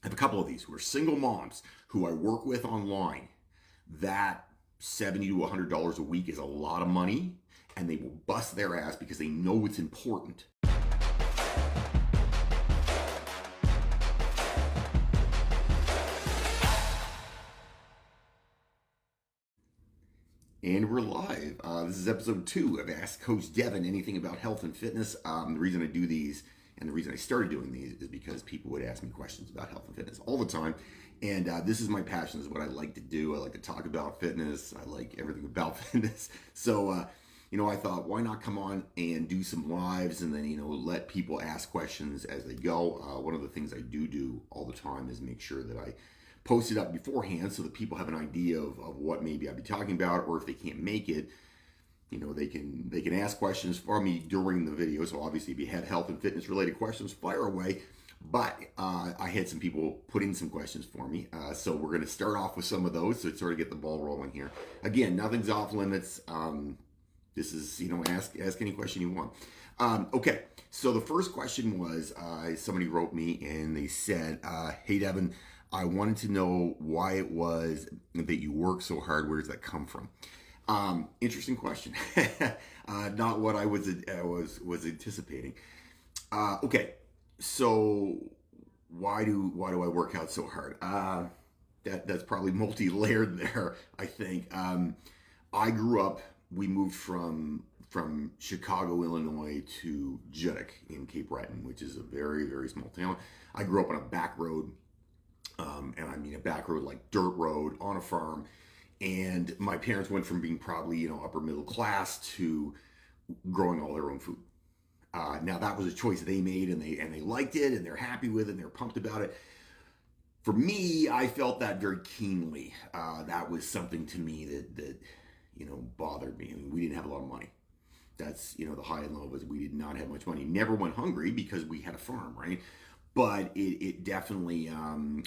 I have a couple of these who are single moms who I work with online. That $70 to $100 a week is a lot of money, and they will bust their ass because they know it's important. And we're live. This is episode 2 of Ask Coach Devin Anything About Health and Fitness. The reason I do these and the reason I started doing these is because people would ask me questions about health and fitness all the time. And this is my passion. This is what I like to do. I like to talk about fitness. I like everything about fitness. So, I thought, why not come on and do some lives and then, let people ask questions as they go. One of the things I do all the time is make sure that I post it up beforehand so that people have an idea of what maybe I'll be talking about, or if they can't make it, they can ask questions for me during the video. So obviously, if you have health and fitness related questions, fire away. But I had some people put in some questions for me, so we're going to start off with some of those to sort of get the ball rolling here. Again, nothing's off limits. This is ask any question you want. Okay, so the first question was somebody wrote me and they said, "Hey Devin, I wanted to know why it was that you work so hard. Where does that come from?" Interesting question. Not what I was anticipating. Okay, so why do I work out so hard? That's probably multi-layered there. I think I grew up. We moved from Chicago, Illinois to Judik in Cape Breton, which is a very, very small town. I grew up on a back road. And I mean a back road, like dirt road on a farm. And my parents went from being probably, upper middle class to growing all their own food. Now that was a choice they made, and they liked it, and they're happy with it, and they're pumped about it. For me, I felt that very keenly. That was something to me that bothered me. I mean, we didn't have a lot of money. That's the high and low was we did not have much money. Never went hungry because we had a farm, right? But it definitely,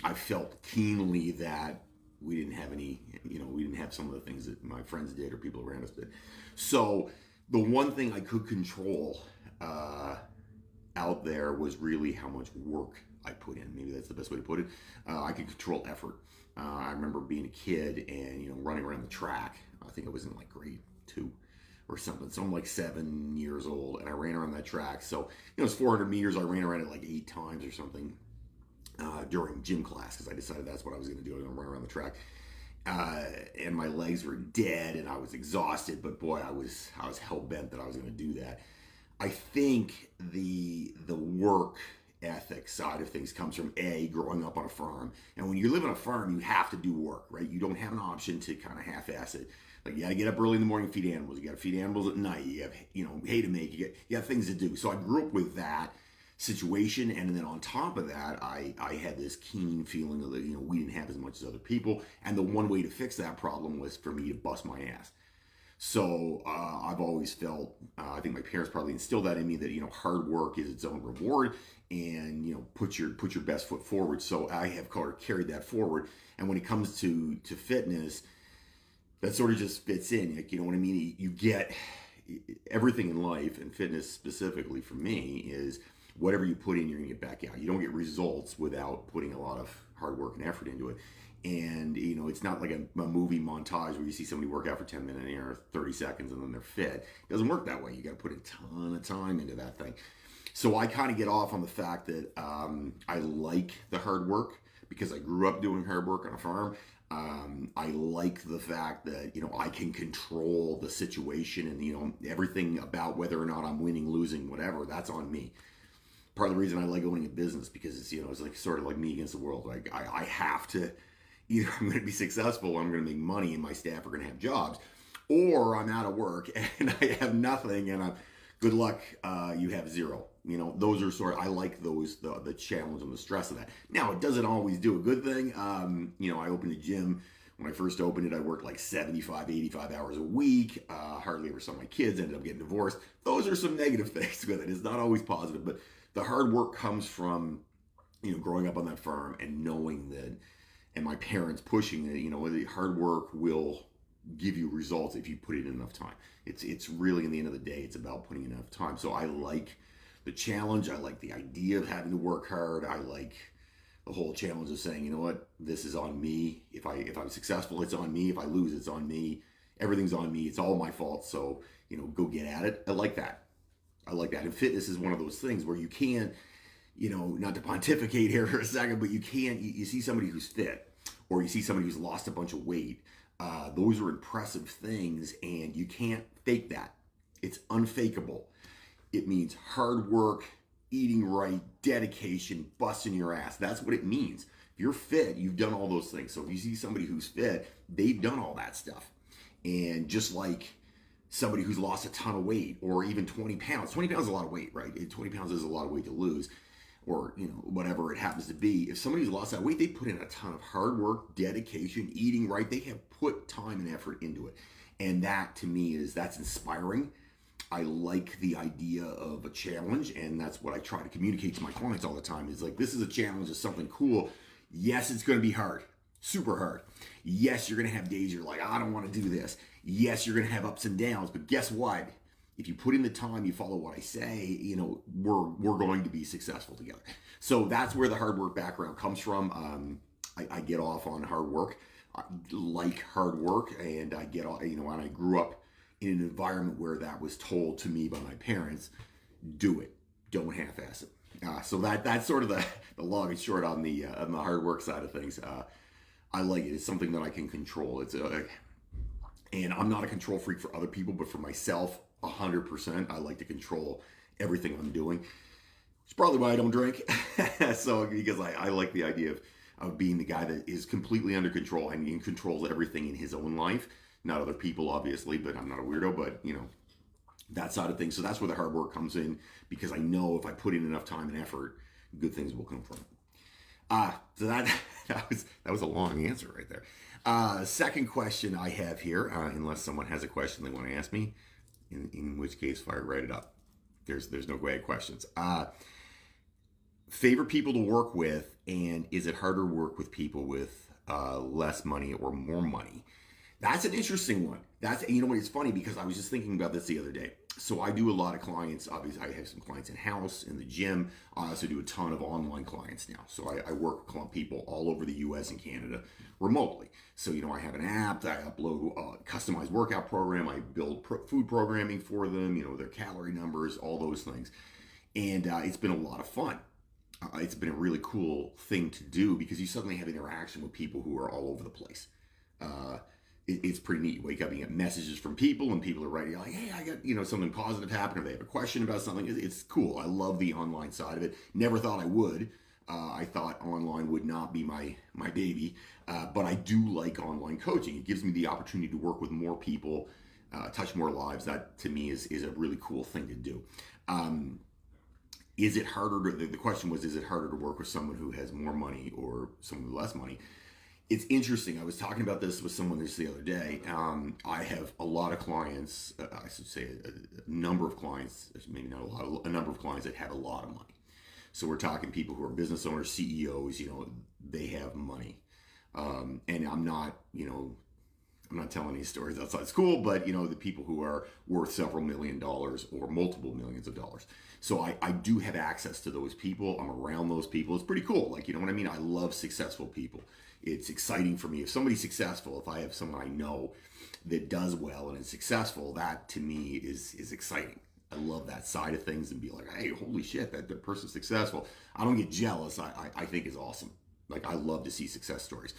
I felt keenly that we didn't have any, we didn't have some of the things that my friends did or people around us did. So the one thing I could control out there was really how much work I put in. Maybe that's the best way to put it. I could control effort. I remember being a kid and, running around the track. I think I was in like grade 2 or something. So I'm like 7 years old and I ran around that track. So, it's 400 meters. I ran around it like 8 times or something during gym class because I decided that's what I was going to do. I was going to run around the track. And my legs were dead and I was exhausted, but boy, I was hell bent that I was going to do that. I think the work ethic side of things comes from growing up on a farm. And when you live on a farm, you have to do work, right? You don't have an option to kind of half-ass it. Like, you got to get up early in the morning and feed animals. You got to feed animals at night. You have, hay to make. You got things to do. So I grew up with that situation. And then on top of that, I had this keen feeling of that, we didn't have as much as other people. And the one way to fix that problem was for me to bust my ass. So I've always felt, I think my parents probably instilled that in me, that, hard work is its own reward, and, put your best foot forward. So I have carried that forward. And when it comes to fitness, that sort of just fits in. Like, you know what I mean? You get everything in life, and fitness specifically for me is whatever you put in, you're gonna get back out. You don't get results without putting a lot of hard work and effort into it. And it's not like a movie montage where you see somebody work out for 10 minutes or 30 seconds and then they're fit. It doesn't work that way. You got to put a ton of time into that thing. So I kind of get off on the fact that I like the hard work because I grew up doing hard work on a farm. I like the fact that I can control the situation, and everything about whether or not I'm winning, losing, whatever, that's on me. Part of the reason I like owning a business because it's like sort of like me against the world. Like I have to. Either I'm going to be successful, or I'm going to make money, and my staff are going to have jobs, or I'm out of work and I have nothing, and good luck. You have zero. Those are sort of, I like those, the challenge and the stress of that. Now, it doesn't always do a good thing. I opened a gym. When I first opened it, I worked like 75, 85 hours a week. Hardly ever saw my kids. Ended up getting divorced. Those are some negative things with it. It's not always positive, but the hard work comes from growing up on that farm and knowing that. And my parents pushing it, the hard work will give you results if you put it in enough time. It's really, in the end of the day, it's about putting enough time. So I like the challenge. I like the idea of having to work hard. I like The whole challenge of saying, you know what, this is on me. If I'm successful, it's on me. If I lose, it's on me. Everything's on me. It's all my fault. So, go get at it. I like that. I like that. And fitness is one of those things where you can't, not to pontificate here for a second, but you can't, you see somebody who's fit or you see somebody who's lost a bunch of weight. Those are impressive things and you can't fake that. It's unfakeable. It means hard work, eating right, dedication, busting your ass. That's what it means. If you're fit, you've done all those things. So if you see somebody who's fit, they've done all that stuff. And just like somebody who's lost a ton of weight or even 20 pounds, 20 pounds is a lot of weight, right? 20 pounds is a lot of weight to lose or, whatever it happens to be. If somebody's lost that weight, they put in a ton of hard work, dedication, eating right. They have put time and effort into it. And that to me that's inspiring. I like the idea of a challenge, and that's what I try to communicate to my clients all the time. Is like, this is a challenge, it's something cool. Yes, it's going to be hard, super hard. Yes, you're going to have days you're like, I don't want to do this. Yes, you're going to have ups and downs, but guess what? If you put in the time, you follow what I say, we're going to be successful together. So that's where the hard work background comes from. I get off on hard work. I like hard work, and I get off, and I grew up in an environment where that was told to me by my parents, do it, don't half-ass it. So that's sort of the long and short on the hard work side of things. I like it. It's something that I can control. And I'm not a control freak for other people, but for myself, 100%. I like to control everything I'm doing. It's probably why I don't drink. So because I like the idea of being the guy that is completely under control and controls everything in his own life. Not other people, obviously, but I'm not a weirdo, but, that side of things. So that's where the hard work comes in, because I know if I put in enough time and effort, good things will come from it. So that was a long answer right there. Second question I have here, unless someone has a question they want to ask me, in which case, fire right it up. There's no great questions. Favorite people to work with, and is it harder to work with people with less money or more money? That's an interesting one. It's funny because I was just thinking about this the other day. So I do a lot of clients. Obviously, I have some clients in-house, in the gym. I also do a ton of online clients now. So I work with people all over the U.S. and Canada remotely. So, I have an app that I upload a customized workout program. I build food programming for them, their calorie numbers, all those things. And it's been a lot of fun. It's been a really cool thing to do because you suddenly have interaction with people who are all over the place. It's pretty neat. You wake up and you get messages from people, and people are writing like, hey, I got something positive happen, or they have a question about something. It's cool. I love the online side of it. Never thought I would. I thought online would not be my baby, but I do like online coaching. It gives me the opportunity to work with more people, touch more lives. That to me is a really cool thing to do. Is it harder? The question was, is it harder to work with someone who has more money or someone with less money? It's interesting. I was talking about this with someone just the other day. I have a lot of clients, I should say a number of clients, maybe not a lot, a number of clients that have a lot of money. So we're talking people who are business owners, CEOs, they have money. And I'm not telling these stories outside school, but the people who are worth several $1 million or multiple millions of dollars. So I do have access to those people. I'm around those people. It's pretty cool. Like, you know what I mean? I love successful people. It's exciting for me. If somebody's successful, if I have someone I know that does well and is successful, that to me is exciting. I love that side of things and be like, hey, holy shit, that person's successful. I don't get jealous. I think is awesome. Like, I love to see success stories,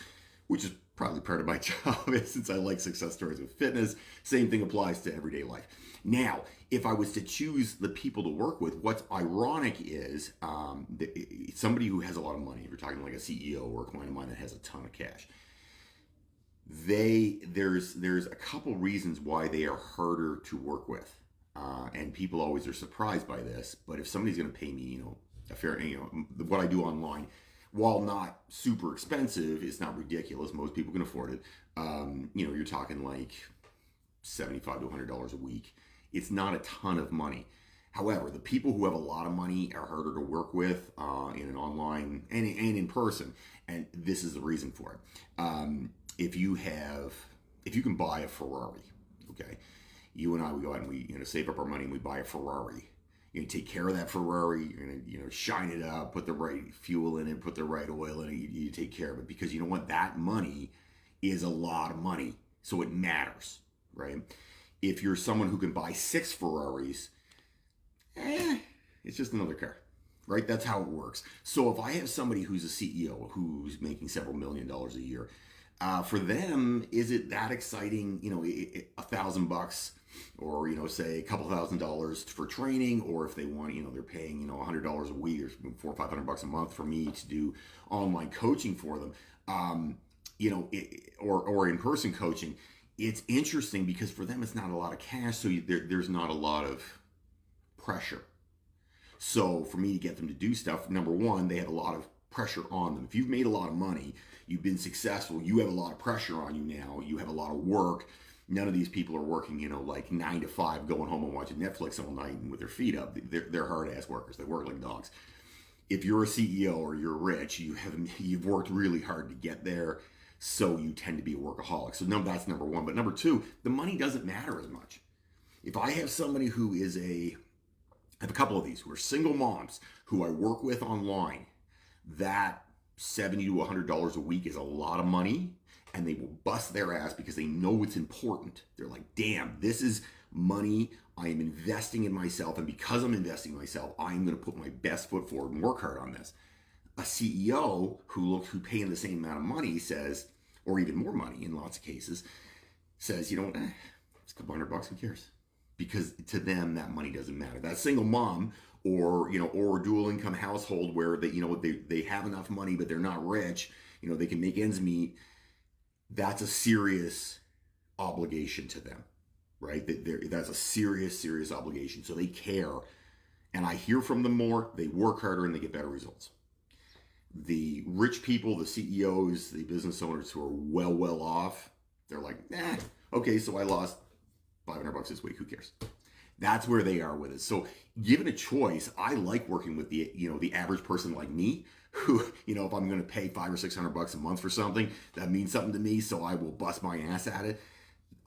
which is probably part of my job since I like success stories with fitness. Same thing applies to everyday life. Now, if I was to choose the people to work with, what's ironic is somebody who has a lot of money, if you're talking like a CEO or a client of mine that has a ton of cash, there's a couple reasons why they are harder to work with. And people always are surprised by this, but if somebody's going to pay me, a fair, what I do online, while not super expensive, it's not ridiculous. Most people can afford it. You're talking like $75 to $100 a week. It's not a ton of money. However, the people who have a lot of money are harder to work with in an online and in person. And this is the reason for it. If you can buy a Ferrari, okay, you and I, we go out and we save up our money and we buy a Ferrari. You're gonna take care of that Ferrari. You're gonna, shine it up, put the right fuel in it, put the right oil in it. You take care of it because you know what? That money is a lot of money, so it matters, right? If you're someone who can buy 6 Ferraris, it's just another car, right? That's how it works. So if I have somebody who's a CEO who's making several $1,000,000 a year, for them, is it that exciting? $1,000 or say a couple $1,000s for training, or if they want, they're paying $100 a week or $400 or $500 a month for me to do online coaching for them, or in-person coaching. It's interesting because for them it's not a lot of cash, so there's not a lot of pressure. So for me to get them to do stuff, number one, they have a lot of pressure on them. If you've made a lot of money, you've been successful, you have a lot of pressure on you now, you have a lot of work. None of these people are working, like 9 to 5, going home and watching Netflix all night and with their feet up. They're hard-ass workers. They work like dogs. If you're a CEO or you're rich, you've worked really hard to get there, so you tend to be a workaholic. So that's number one. But number two, the money doesn't matter as much. If I have somebody who is I have a couple of these who are single moms who I work with online, that $70 to $100 a week is a lot of money, and they will bust their ass because they know it's important. They're like, damn, this is money. I am investing in myself, and because I'm investing in myself, I'm going to put my best foot forward and work hard on this. A CEO who paying the same amount of money says, or even more money in lots of cases, says, it's a couple $100, who cares? Because to them, that money doesn't matter. That single mom or a dual income household where they have enough money, but they're not rich, they can make ends meet. That's a serious obligation to them, right? That's a serious obligation. So they care. And I hear from them more, they work harder, and they get better results. The rich people, the CEOs, the business owners who are well off, they're like, okay, so I lost $500 this week, who cares? That's where they are with it. So given a choice, I like working with the average person like me, who, if I'm going to pay $500 or $600 a month for something, that means something to me, so I will bust my ass at it.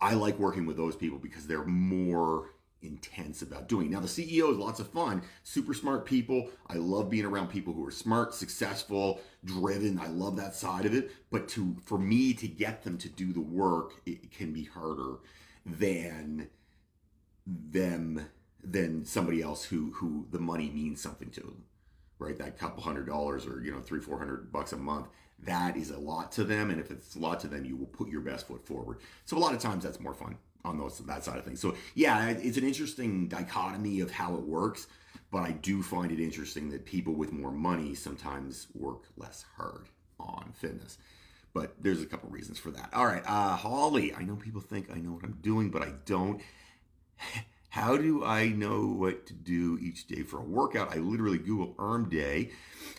I like working with those people because they're more intense about doing it. Now, the CEO is lots of fun, super smart people. I love being around people who are smart, successful, driven. I love that side of it. But for me to get them to do the work, it can be harder than somebody else who the money means something to them, right? That couple $100 or $300-400 a month, that is a lot to them. And if it's a lot to them, you will put your best foot forward. So a lot of times that's more fun on that side of things. So yeah, it's an interesting dichotomy of how it works, but I do find it interesting that people with more money sometimes work less hard on fitness. But there's a couple reasons for that. All right, Holly, I know people think I know what I'm doing, but I don't. How do I know what to do each day for a workout? I literally Google arm day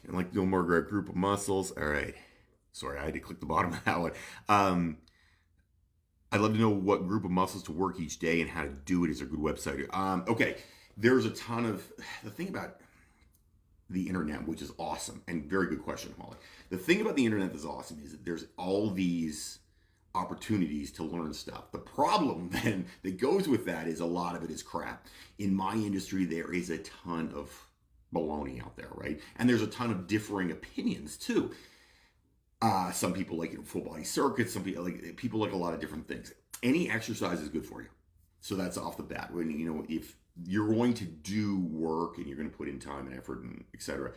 and like to do more group of muscles. All right. Sorry, I had to click the bottom of that one. I'd love to know what group of muscles to work each day and how to do it. Is there a good website? Okay, there's a ton of, the thing about the internet, which is awesome, and very good question, Holly. The thing about the internet that's awesome is that there's all these opportunities to learn stuff. The problem then that goes with that is a lot of it is crap. In my industry, there is a ton of baloney out there, right? And there's a ton of differing opinions too. Some people like full body circuits. Some people like a lot of different things. Any exercise is good for you. So that's off the bat. When if you're going to do work and you're going to put in time and effort and etc.,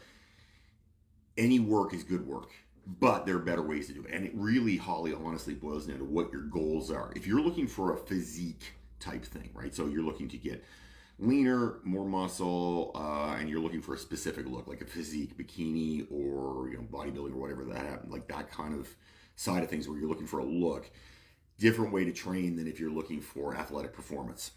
any work is good work. But there are better ways to do it. And it really, Holly, honestly boils down to what your goals are. If you're looking for a physique type thing, right? So you're looking to get leaner, more muscle, and you're looking for a specific look, like a physique bikini or bodybuilding or whatever like that kind of side of things where you're looking for a look. Different way to train than if you're looking for athletic performance.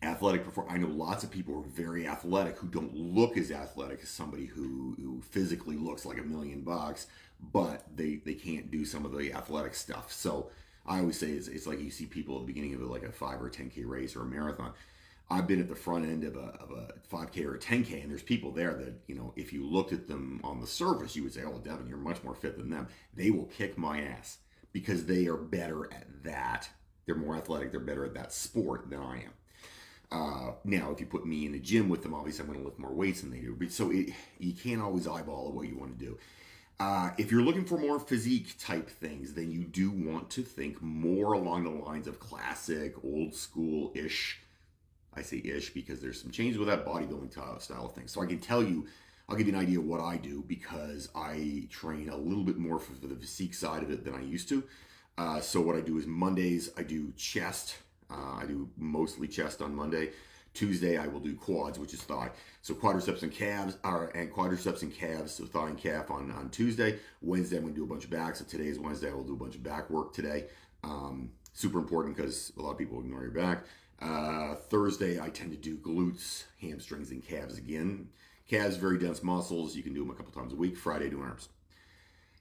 I know lots of people who are very athletic who don't look as athletic as somebody who physically looks like $1,000,000, but they can't do some of the athletic stuff. So I always say it's like you see people at the beginning of like a 5 or 10K race or a marathon. I've been at the front end of a 5K or a 10K, and there's people there that, if you looked at them on the surface, you would say, oh, Devin, you're much more fit than them. They will kick my ass because they are better at that. They're more athletic. They're better at that sport than I am. Now, if you put me in the gym with them, obviously I'm going to lift more weights than they do. But so you can't always eyeball what you want to do. If you're looking for more physique type things, then you do want to think more along the lines of classic, old school ish. I say ish because there's some changes with that bodybuilding style of things. So I can tell you, I'll give you an idea of what I do because I train a little bit more for the physique side of it than I used to. So what I do is Mondays, I do chest. I do mostly chest on Monday. Tuesday, I will do quads, which is thigh. So quadriceps and calves, so thigh and calf on Tuesday. Wednesday, I'm going to do a bunch of back. So today is Wednesday. I will do a bunch of back work today. Super important because a lot of people ignore your back. Thursday, I tend to do glutes, hamstrings, and calves again. Calves, very dense muscles. You can do them a couple times a week. Friday, do arms.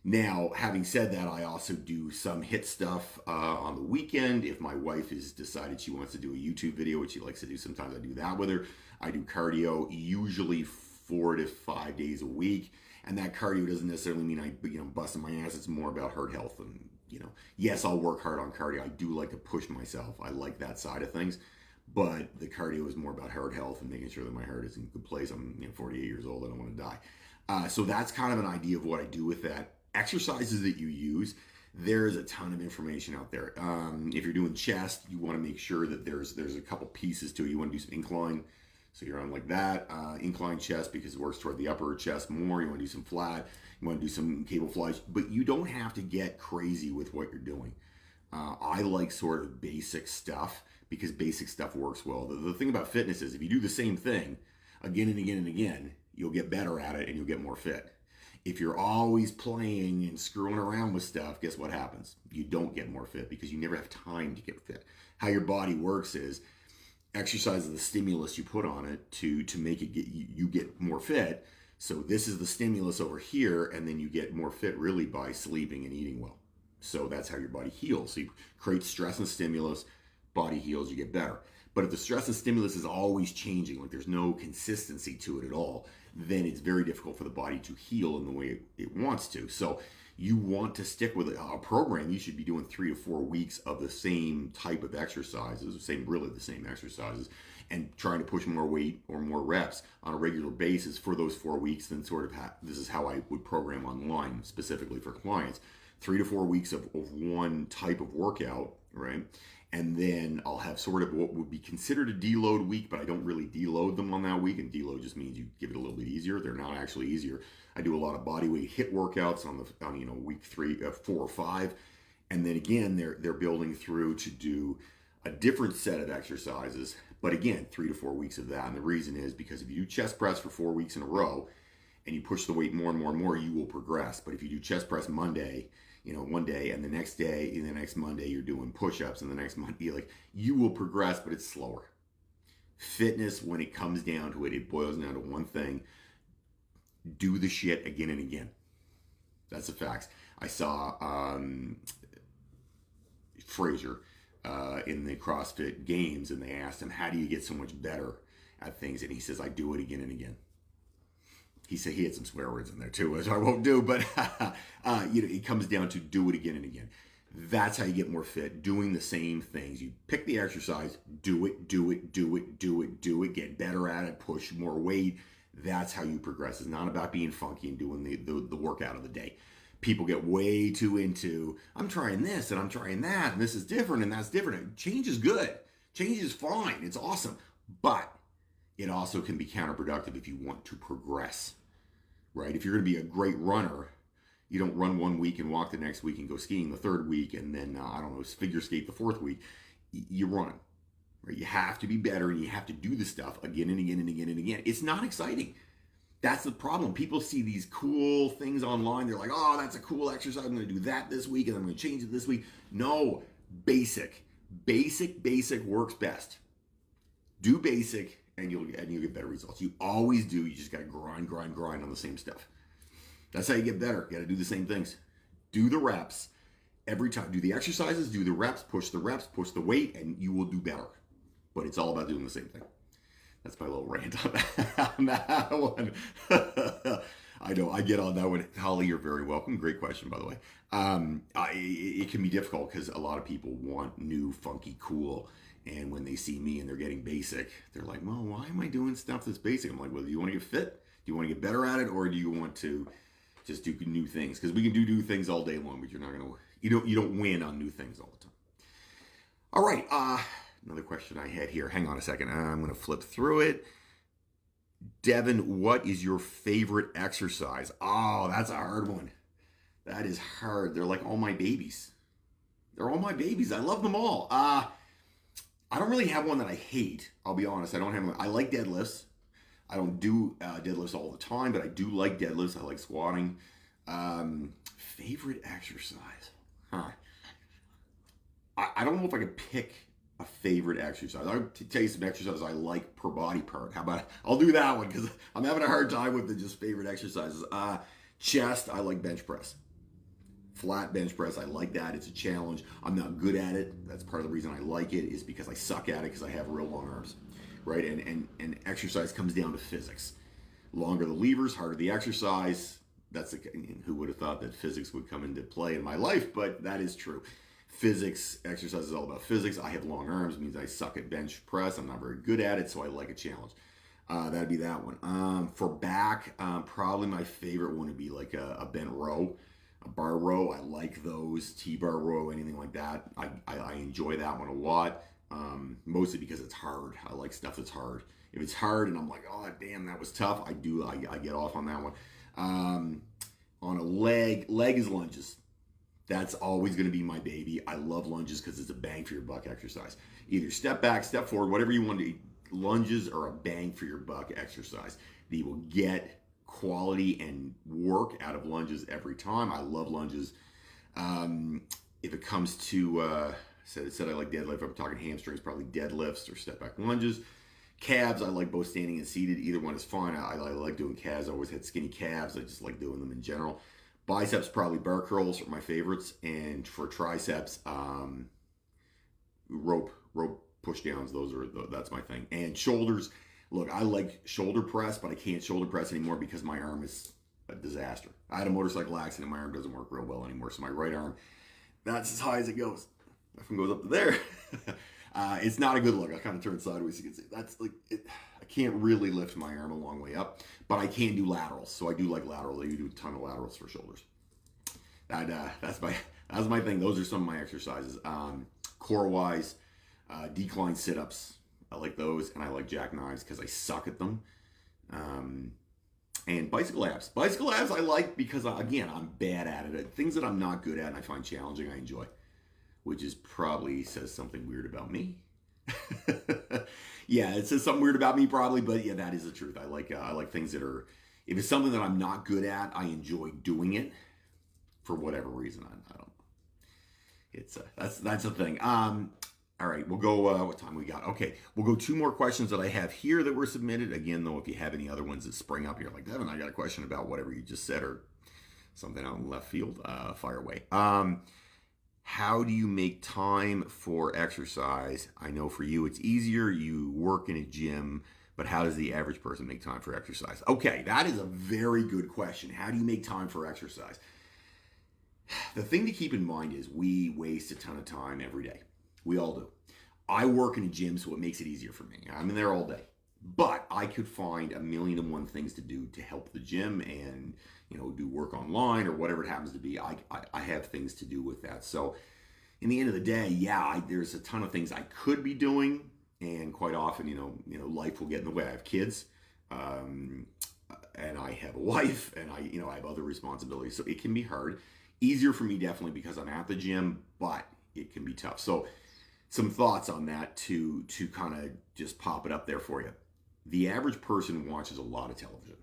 Now, having said that, I also do some HIIT stuff on the weekend. If my wife has decided she wants to do a YouTube video, which she likes to do, sometimes I do that with her. I do cardio usually 4 to 5 days a week. And that cardio doesn't necessarily mean I'm busting my ass. It's more about heart health. And, yes, I'll work hard on cardio. I do like to push myself. I like that side of things. But the cardio is more about heart health and making sure that my heart is in good place. I'm 48 years old. I don't want to die. So that's kind of an idea of what I do with that. Exercises that you use, there's a ton of information out there. If you're doing chest, you want to make sure that there's a couple pieces to it. You want to do some incline, so you're on like that, incline chest because it works toward the upper chest more. You want to do some flat, you want to do some cable flies, but you don't have to get crazy with what you're doing. I like sort of basic stuff because basic stuff works well. The thing about fitness is if you do the same thing again and again and again, you'll get better at it and you'll get more fit. If you're always playing and screwing around with stuff, guess what happens? You don't get more fit because you never have time to get fit. How your body works is exercise is the stimulus you put on it to make it you get more fit. So this is the stimulus over here, and then you get more fit really by sleeping and eating well. So that's how your body heals. So you create stress and stimulus, body heals, you get better. But if the stress and stimulus is always changing, like there's no consistency to it at all, then it's very difficult for the body to heal in the way it wants to. So you want to stick with a program. You should be doing 3 to 4 weeks of the same type of exercises, really the same exercises, and trying to push more weight or more reps on a regular basis for those 4 weeks. Then this is how I would program online specifically for clients. 3 to 4 weeks of one type of workout, right? And then I'll have sort of what would be considered a deload week, but I don't really deload them on that week. And deload just means you give it a little bit easier. They're not actually easier. I do a lot of body weight HIIT workouts on week 3, 4, or 5, and then again they're building through to do a different set of exercises. But again, 3 to 4 weeks of that. And the reason is because if you do chest press for 4 weeks in a row, and you push the weight more and more and more, you will progress. But if you do chest press Monday, one day, and the next day, and the next Monday, you're doing push-ups, and the next Monday, you will progress, but it's slower. Fitness, when it comes down to it, it boils down to one thing: do the shit again and again. That's the facts. I saw Fraser in the CrossFit Games, and they asked him, "How do you get so much better at things?" And he says, "I do it again and again." He said he had some swear words in there too, which I won't do, but it comes down to do it again and again. That's how you get more fit, doing the same things. You pick the exercise, do it, get better at it, push more weight. That's how you progress. It's not about being funky and doing the workout of the day. People get way too into, I'm trying this and I'm trying that, and this is different and that's different. Change is good. Change is fine. It's awesome. But it also can be counterproductive if you want to progress, right? If you're going to be a great runner, you don't run 1 week and walk the next week and go skiing the 3rd week and then, figure skate the 4th week. You run, right? You have to be better and you have to do the stuff again and again and again and again. It's not exciting. That's the problem. People see these cool things online. They're like, oh, that's a cool exercise. I'm going to do that this week and I'm going to change it this week. No, basic works best. Do basic. And you'll get better results. You always do. You just got to grind on the same stuff. That's how you get better. You got to do the same things. Do the reps every time. Do the exercises, do the reps, push the weight, and you will do better. But it's all about doing the same thing. That's my little rant on that one. I know, I get on that one. Holly, you're very welcome. Great question, by the way. It can be difficult because a lot of people want new, funky, cool, And when they see me and they're getting basic, they're like, well, why am I doing stuff that's basic? I'm like, well, do you want to get fit? Do you want to get better at it? Or do you want to just do new things? Because we can do new things all day long, but you're not going to, you don't win on new things all the time. All right. Another question I had here. Hang on a second. I'm going to flip through it. Devin, what is your favorite exercise? Oh, that's a hard one. That is hard. They're like all my babies. They're all my babies. I love them all. I don't really have one that I hate. I'll be honest. I don't have one. I like deadlifts. I don't do deadlifts all the time, but I do like deadlifts. I like squatting. Favorite exercise? Huh. I don't know if I could pick a favorite exercise. I'll tell you some exercises I like per body part. How about I'll do that one because I'm having a hard time with the just favorite exercises. Chest, I like bench press. Flat bench press, I like that. It's a challenge. I'm not good at it. That's part of the reason I like it is because I suck at it because I have real long arms, right? And exercise comes down to physics. Longer the levers, harder the exercise. Who would have thought that physics would come into play in my life, but that is true. Physics, exercise is all about physics. I have long arms, means I suck at bench press. I'm not very good at it, so I like a challenge. That'd be that one. For back, probably my favorite one would be like a bent row, a bar row. I like those, T-bar row, anything like that. I enjoy that one a lot, mostly because it's hard. I like stuff that's hard. If it's hard and I'm like, oh, damn, that was tough, I get off on that one. On a leg is lunges. That's always going to be my baby. I love lunges because it's a bang for your buck exercise. Either step back, step forward, whatever you want to do. Lunges are a bang for your buck exercise. You will get quality and work out of lunges every time. I love lunges. If it comes to, said I like deadlift. If I'm talking hamstrings, probably deadlifts or step back lunges. Calves, I like both standing and seated. Either one is fine. I like doing calves. I always had skinny calves. I just like doing them in general. Biceps, probably bar curls are my favorites. And for triceps, rope push downs. That's my thing. And shoulders, look, I like shoulder press, but I can't shoulder press anymore because my arm is a disaster. I had a motorcycle accident. My arm doesn't work real well anymore. So my right arm, that's as high as it goes. That one goes up to there. It's not a good look. I kind of turn sideways. You can see that's like it. I can't really lift my arm a long way up, but I can do laterals. So I do like laterals. I do a ton of laterals for shoulders. That's my thing. Those are some of my exercises. Core wise, decline sit-ups. I like those, and I like jackknives because I suck at them. And bicycle abs. Bicycle abs I like because again I'm bad at it. Things that I'm not good at and I find challenging, I enjoy. Which is probably says something weird about me. Yeah, it says something weird about me probably, but yeah, that is the truth. I like things that are, if it's something that I'm not good at, I enjoy doing it for whatever reason. I don't know. It's that's a thing. All right, we'll go. What time we got? Okay, we'll go 2 more questions that I have here that were submitted. Again, though, if you have any other ones that spring up, you're like, Devin, I got a question about whatever you just said or something out in left field. Fire away. How do you make time for exercise? I know for you it's easier. You work in a gym, but how does the average person make time for exercise? Okay, that is a very good question. How do you make time for exercise? The thing to keep in mind is we waste a ton of time every day. We all do. I work in a gym, so it makes it easier for me. I'm in there all day. But I could find 1,000,001 things to do to help the gym and, do work online or whatever it happens to be. I have things to do with that. So in the end of the day, yeah, there's a ton of things I could be doing. And quite often, life will get in the way. I have kids and I have a wife and I have other responsibilities. So it can be hard. Easier for me definitely because I'm at the gym, but it can be tough. So some thoughts on that to kind of just pop it up there for you. The average person watches a lot of television,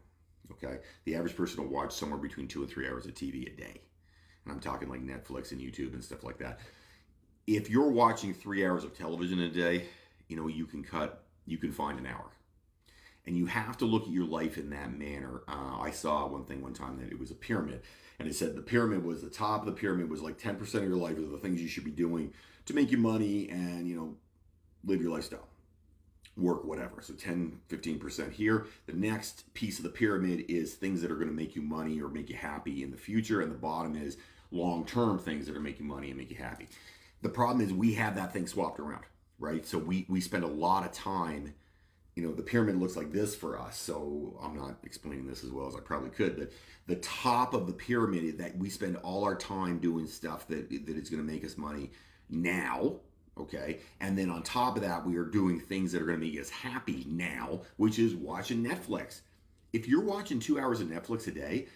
okay? The average person will watch somewhere between 2 and 3 hours of TV a day. And I'm talking like Netflix and YouTube and stuff like that. If you're watching 3 hours of television a day, you can find an hour. And you have to look at your life in that manner. I saw one time that it was a pyramid. And it said the pyramid was the top of the pyramid was like 10% of your life are the things you should be doing to make you money and, live your lifestyle. Work, whatever. So 10, 15% here. The next piece of the pyramid is things that are going to make you money or make you happy in the future. And the bottom is long-term things that are making money and make you happy. The problem is we have that thing swapped around. right? So we spend a lot of time, the pyramid looks like this for us. So I'm not explaining this as well as I probably could, but the top of the pyramid is that we spend all our time doing stuff that is going to make us money now. Okay. And then on top of that, we are doing things that are going to make us happy now, which is watching Netflix. If you're watching 2 hours of Netflix a day,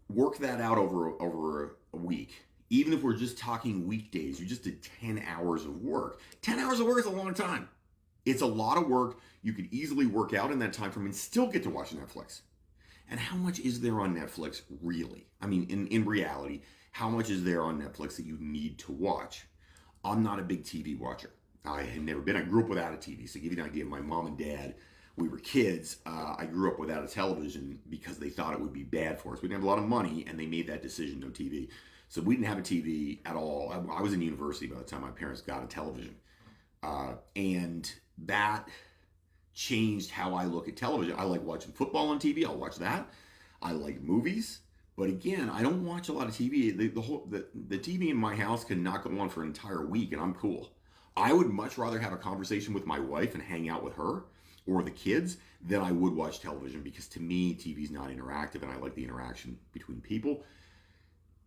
work that out over a week. Even if we're just talking weekdays, you just did 10 hours of work. 10 hours of work is a long time. It's a lot of work. You could easily work out in that time frame and still get to watch Netflix. And how much is there on Netflix really? I mean, in reality, how much is there on Netflix that you need to watch? I'm not a big TV watcher. I had never been. I grew up without a TV. So to give you an idea, my mom and dad, we were kids. I grew up without a television because they thought it would be bad for us. We didn't have a lot of money, and they made that decision, no TV. So we didn't have a TV at all. I was in university by the time my parents got a television. And that changed how I look at television. I like watching football on TV. I'll watch that. I like movies. But again, I don't watch a lot of TV. The TV in my house can not go on for an entire week, and I'm cool. I would much rather have a conversation with my wife and hang out with her or the kids than I would watch television, because to me, TV is not interactive, and I like the interaction between people.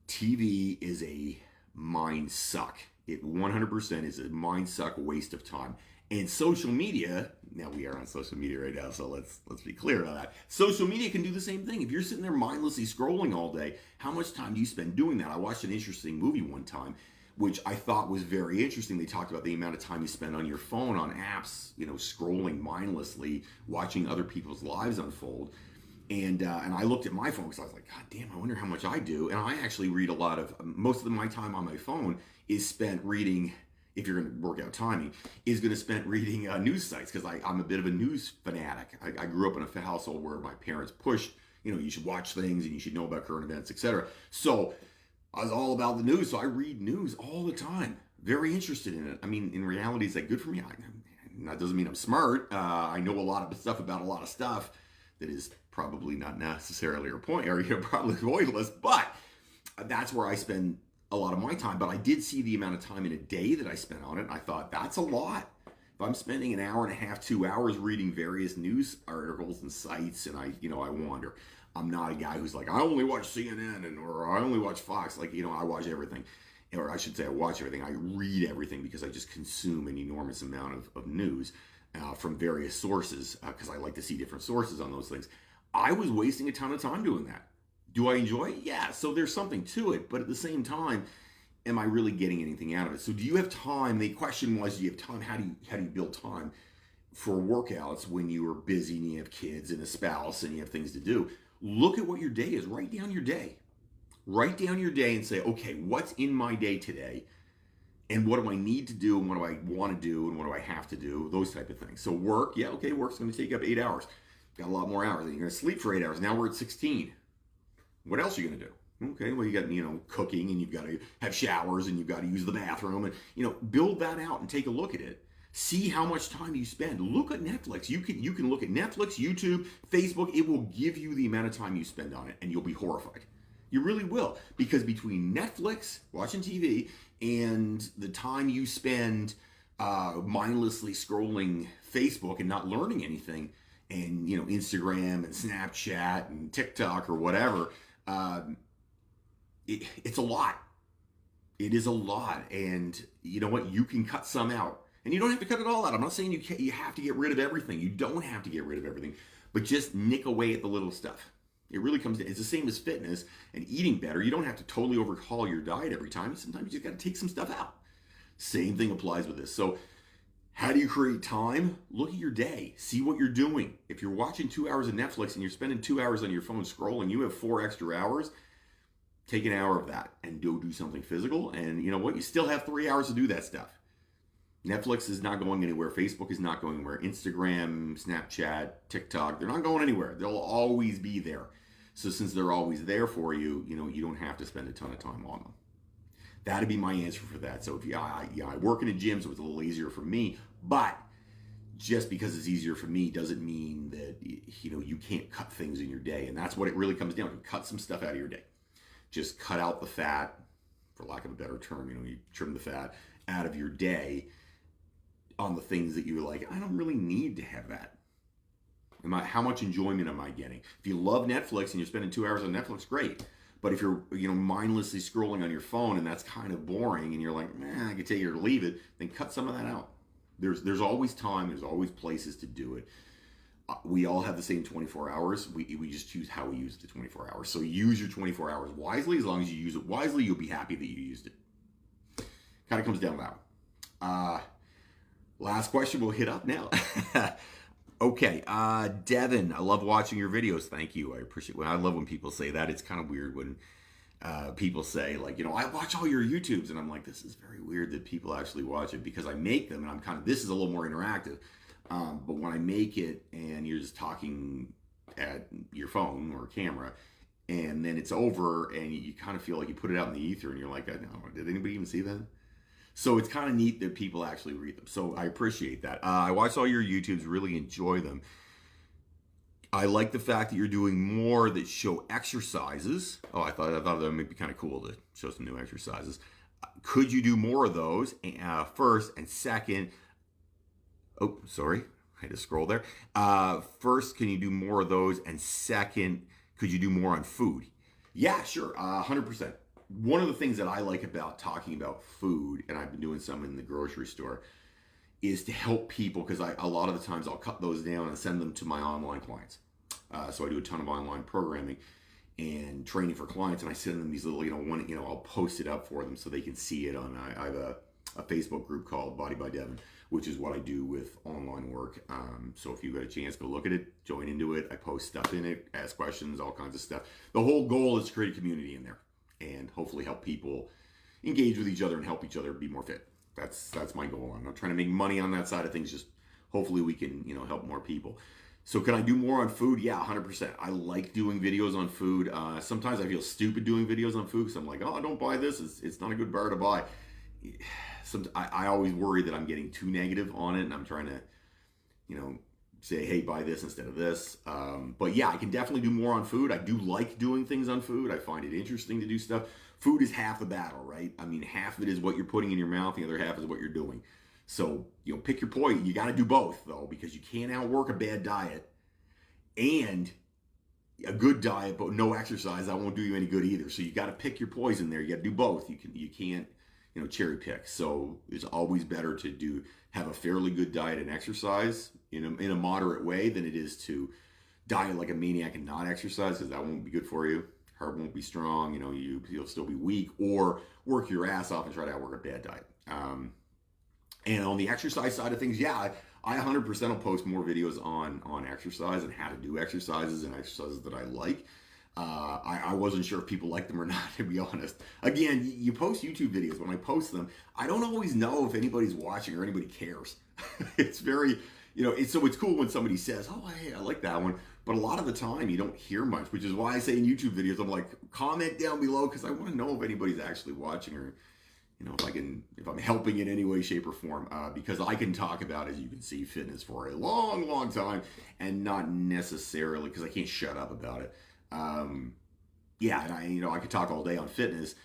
TV is a mind suck. It 100% is a mind suck, waste of time. And social media, now we are on social media right now, so let's be clear on that. Social media can do the same thing. If you're sitting there mindlessly scrolling all day, how much time do you spend doing that? I watched an interesting movie one time, which I thought was very interesting. They talked about the amount of time you spend on your phone, on apps, scrolling mindlessly, watching other people's lives unfold. And I looked at my phone because I was like, God damn, I wonder how much I do. And I actually read most of my time on my phone is spent reading, if you're going to work out timing, is going to spend reading news sites, because I'm a bit of a news fanatic. I grew up in a household where my parents pushed, you should watch things and you should know about current events, etc. So I was all about the news. So I read news all the time. Very interested in it. I mean, in reality, is that good for me? That doesn't mean I'm smart. I know a lot of stuff about a lot of stuff that is probably not necessarily probably pointless, but that's where I spend a lot of my time. But I did see the amount of time in a day that I spent on it, and I thought, that's a lot. If I'm spending an hour and a half, 2 hours reading various news articles and sites, and I wander. I'm not a guy who's like, I only watch CNN or I only watch Fox. I watch everything. Or I should say I watch everything. I read everything because I just consume an enormous amount of news from various sources, because I like to see different sources on those things. I was wasting a ton of time doing that. Do I enjoy it? Yeah, so there's something to it, but at the same time, am I really getting anything out of it? So do you have time? The question was, do you have time? How do you build time for workouts when you are busy and you have kids and a spouse and you have things to do? Look at what your day is. Write down your day. Write down your day and say, okay, what's in my day today? And what do I need to do? And what do I want to do? And what do I have to do? Those type of things. So work, yeah, okay, work's going to take up 8 hours. Got a lot more hours. Then you're going to sleep for 8 hours. Now we're at 16. What else are you going to do? Okay, well, you got, cooking, and you've got to have showers, and you've got to use the bathroom, and, build that out and take a look at it. See how much time you spend. Look at Netflix. You can look at Netflix, YouTube, Facebook. It will give you the amount of time you spend on it, and you'll be horrified. You really will. Because between Netflix, watching TV, and the time you spend mindlessly scrolling Facebook and not learning anything, and, Instagram and Snapchat and TikTok or whatever, it's a lot. It is a lot. And you know what? You can cut some out. And you don't have to cut it all out. I'm not saying you have to get rid of everything. You don't have to get rid of everything. But just nick away at the little stuff. It really comes down. It's the same as fitness and eating better. You don't have to totally overhaul your diet every time. Sometimes you just got to take some stuff out. Same thing applies with this. So how do you create time? Look at your day. See what you're doing. If you're watching 2 hours of Netflix and you're spending 2 hours on your phone scrolling, you have 4 extra hours. Take an hour of that and go do something physical. And you know what? You still have 3 hours to do that stuff. Netflix is not going anywhere. Facebook is not going anywhere. Instagram, Snapchat, TikTok, they're not going anywhere. They'll always be there. So since they're always there for you, you don't have to spend a ton of time on them. That'd be my answer for that. So if I work in a gym, so it's a little easier for me, but just because it's easier for me doesn't mean that, you can't cut things in your day. And that's what it really comes down to. Cut some stuff out of your day. Just cut out the fat, for lack of a better term, you trim the fat out of your day. on the things that you're like, I don't really need to have that. How much enjoyment am I getting? If you love Netflix and you're spending 2 hours on Netflix, great. But if you're, mindlessly scrolling on your phone and that's kind of boring and you're like, I can take it or leave it, then cut some of that out. There's always time. There's always places to do it. We all have the same 24 hours. We just choose how we use the 24 hours. So use your 24 hours wisely. As long as you use it wisely, you'll be happy that you used it. Kind of comes down to that. Last question we'll hit up now. Okay, Devin, I love watching your videos. Thank you. I appreciate it. I love when people say that. It's kind of weird when people say, like, I watch all your YouTubes. And I'm like, this is very weird that people actually watch it, because I make them and I'm this is a little more interactive. But when I make it and you're just talking at your phone or camera, and then it's over and you kind of feel like you put it out in the ether and you're like, no, did anybody even see that? So it's kind of neat that people actually read them. So I appreciate that. I watch all your YouTubes, really enjoy them. I like the fact that you're doing more that show exercises. Oh, I thought that might be kind of cool to show some new exercises. Could you do more of those? First, and second, oh, sorry, I had to scroll there. First, can you do more of those? And second, could you do more on food? Yeah, sure, 100%. One of the things that I like about talking about food, and I've been doing some in the grocery store, is to help people, because a lot of the times I'll cut those down and send them to my online clients. So I do a ton of online programming and training for clients, and I send them these little, I'll post it up for them so they can see it on. I have a Facebook group called Body by Devin, which is what I do with online work. So if you got a chance, go look at it, join into it. I post stuff in it, ask questions, all kinds of stuff. The whole goal is to create a community in there and hopefully help people engage with each other and help each other be more fit. That's my goal. I'm not trying to make money on that side of things. Just hopefully we can, help more people. So can I do more on food? Yeah, 100%. I like doing videos on food. Sometimes I feel stupid doing videos on food because I'm like, oh, don't buy this. It's not a good bar to buy. I always worry that I'm getting too negative on it, and I'm trying to, say, hey, buy this instead of this. But yeah, I can definitely do more on food. I do like doing things on food. I find it interesting to do stuff. Food is half the battle, right? I mean, half of it is what you're putting in your mouth. The other half is what you're doing. So, pick your point. You got to do both, though, because you can't outwork a bad diet and a good diet, but no exercise. That won't do you any good either. So you got to pick your poison there. You got to do both. You can't, cherry pick. So it's always better to have a fairly good diet and exercise in a moderate way than it is to diet like a maniac and not exercise, because that won't be good for you. Heart won't be strong. You'll still be weak, or work your ass off and try to outwork a bad diet. And on the exercise side of things, yeah, I 100% will post more videos on exercise and how to do exercises and exercises that I like. I wasn't sure if people like them or not, to be honest. Again, you post YouTube videos. When I post them, I don't always know if anybody's watching or anybody cares. It's very, so it's cool when somebody says, oh, hey, I like that one. But a lot of the time, you don't hear much, which is why I say in YouTube videos, I'm like, comment down below, because I want to know if anybody's actually watching, or if I'm helping in any way, shape, or form, because I can talk about, as you can see, fitness for a long, long time, and not necessarily because I can't shut up about it. And I could talk all day on fitness,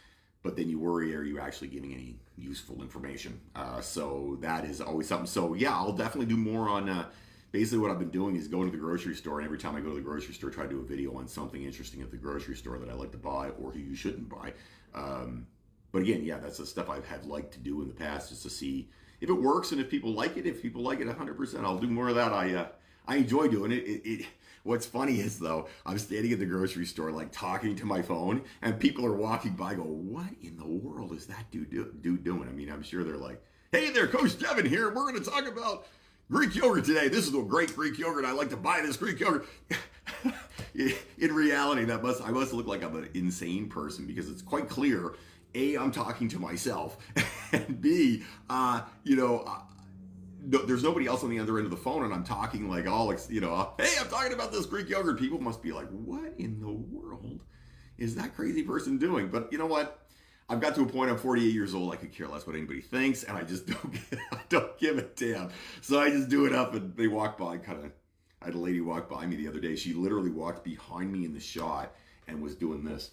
but then you worry, are you actually giving any useful information? So that is always something. So yeah, I'll definitely do more on. Basically, what I've been doing is going to the grocery store, and every time I go to the grocery store, try to do a video on something interesting at the grocery store that I like to buy or who you shouldn't buy. But again, yeah, that's the stuff I've had liked to do in the past, just to see if it works and if people like it. If people like it 100%, I'll do more of that. I enjoy doing it. What's funny is, though, I'm standing at the grocery store, like, talking to my phone, and people are walking by, go, what in the world is that dude doing? I mean, I'm sure they're like, hey there, Coach Devin here. We're going to talk about Greek yogurt today. This is a great Greek yogurt. I like to buy this Greek yogurt. In reality, I must look like I'm an insane person, because it's quite clear, A, I'm talking to myself, and B, there's nobody else on the other end of the phone, and I'm talking like hey, I'm talking about this Greek yogurt. People must be like, what in the world is that crazy person doing? But you know what? I've got to a point, I'm 48 years old, I could care less what anybody thinks, and I just don't give a damn. So I just do it up, and they walk by, I had a lady walk by me the other day. She literally walked behind me in the shot and was doing this.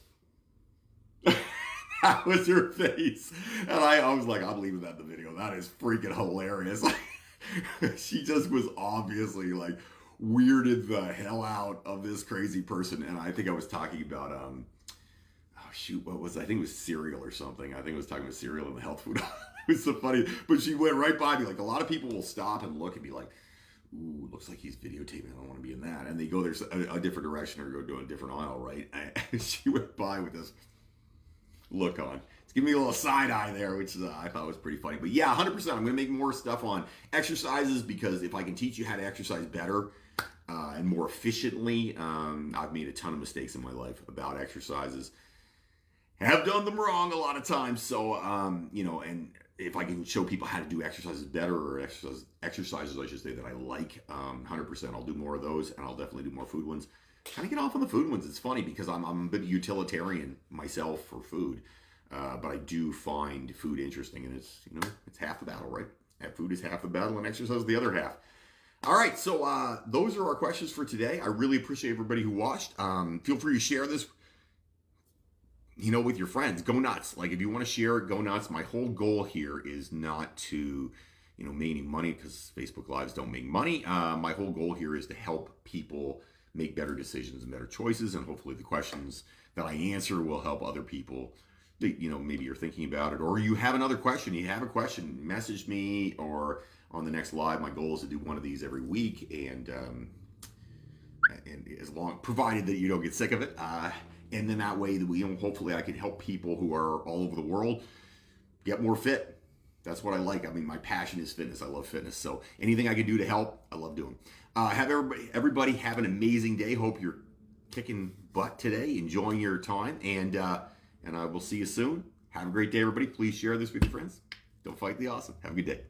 That was her face. And I was like, I'm leaving that in the video. That is freaking hilarious. She just was obviously like weirded the hell out of this crazy person. And I think I was talking about oh shoot, what was I think it was cereal or something. I think I was talking about cereal and the health food. It was so funny, but she went right by me. Like a lot of people will stop and look and be like, "Ooh, looks like he's videotaping. I don't want to be in that." And they go there's a different direction or go to a different aisle, right? And she went by with this look on. It's giving me a little side eye there, which I thought was pretty funny. But yeah, 100%. I'm going to make more stuff on exercises because if I can teach you how to exercise better and more efficiently, I've made a ton of mistakes in my life about exercises. Have done them wrong a lot of times. So, and if I can show people how to do exercises better or exercises, I should say, that I like, 100%, I'll do more of those, and I'll definitely do more food ones. Kind of get off on the food ones. It's funny because I'm a bit utilitarian myself for food, but I do find food interesting, and it's half the battle, right? Food is half the battle, and exercise is the other half. All right, so those are our questions for today. I really appreciate everybody who watched. Feel free to share this, with your friends. Go nuts. Like if you want to share it, go nuts. My whole goal here is not to, make any money because Facebook Lives don't make money. My whole goal here is to help people make better decisions and better choices, and hopefully the questions that I answer will help other people that, maybe you're thinking about it, or you have another question. You have a question, message me, or on the next live. My goal is to do one of these every week, and as long, provided that you don't get sick of it, and then that way that hopefully I can help people who are all over the world get more fit. That's what I like. I mean, my passion is fitness. I love fitness. So anything I can do to help, I love doing. Have everybody have an amazing day. Hope you're kicking butt today, enjoying your time, and I will see you soon. Have a great day, everybody. Please share this with your friends. Don't fight the awesome. Have a good day.